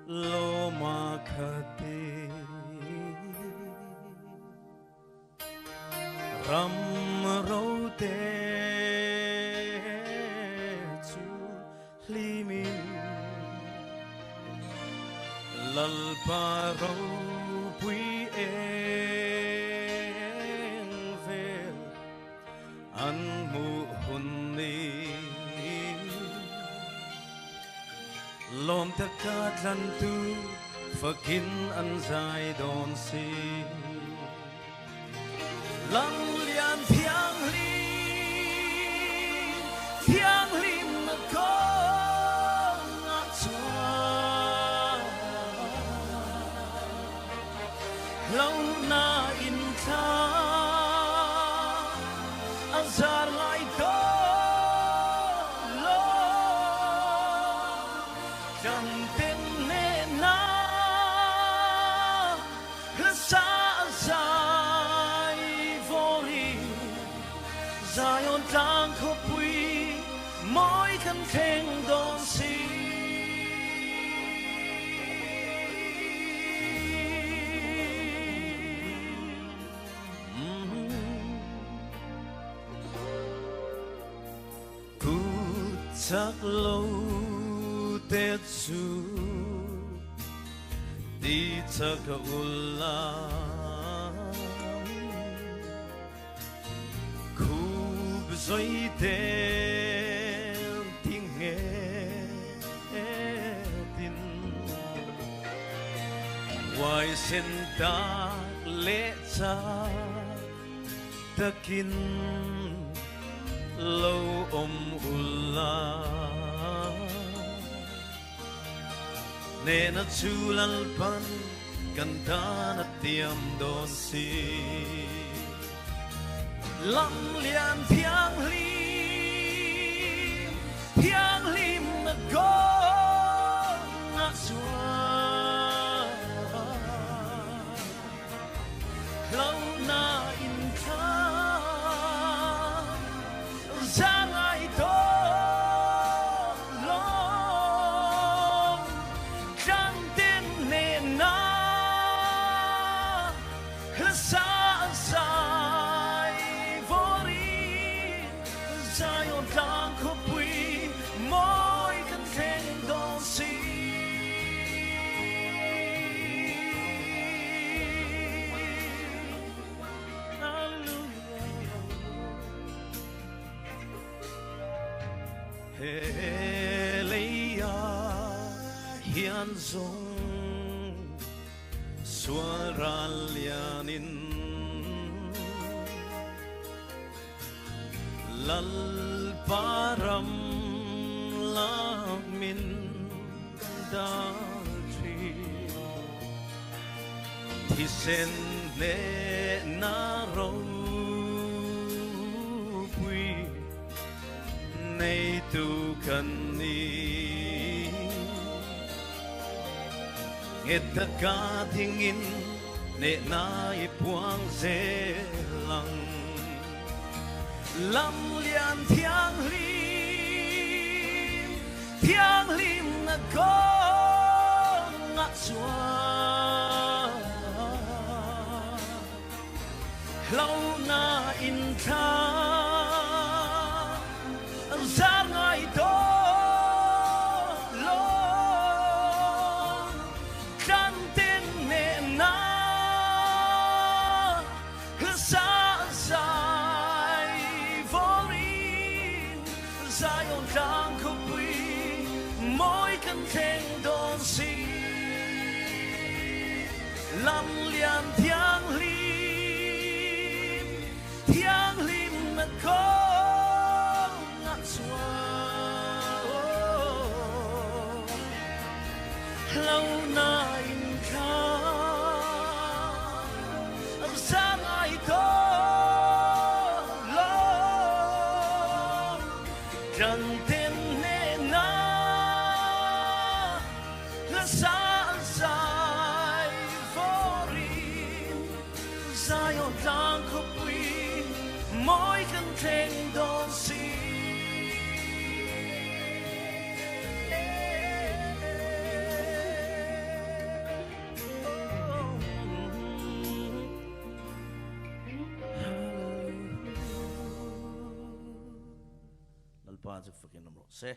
lo makati ram râu te chu limin lal pa râu pui en vel an mu hun ni lom ta ka tlan tu fakin an zai don si lăng lian thiang lim mà có ngã chua lâu na in tha azar ngai to lo chẳng tin nè na sa zai vori Zion tang ko pui moi kan theng don si ku chắc lâu tết su đi chắc ulla rồi tên tiếng nghe tin ngoài sen ta lẽ cha ta kin lâu ulla nên chu lalpan kanta na tiam dosi lăng lian thiang lim na go ngã chua lâu na in tha ra ngai to long chẳng tin nè na sa sa Zion tang ko pui moi kan theng don si hallelujah Heleia hian zong suara lianin lal param lam min da tri thi sen ne na ro pui nei tu kan ni nget ka thingin ne na I puang ze lang lâm lian thiang lim na có ngã chua lâu na in tha ra ngai to lo kan tin nè na sa Zion tang ko pui moi kan theng don si lam lian thiang lim na ko ngã chua lâu na in kha sa ngai to chẳng tin nè na sa zai vorin Zion tang ko pui moi kan theng don si pa zu fakin namro se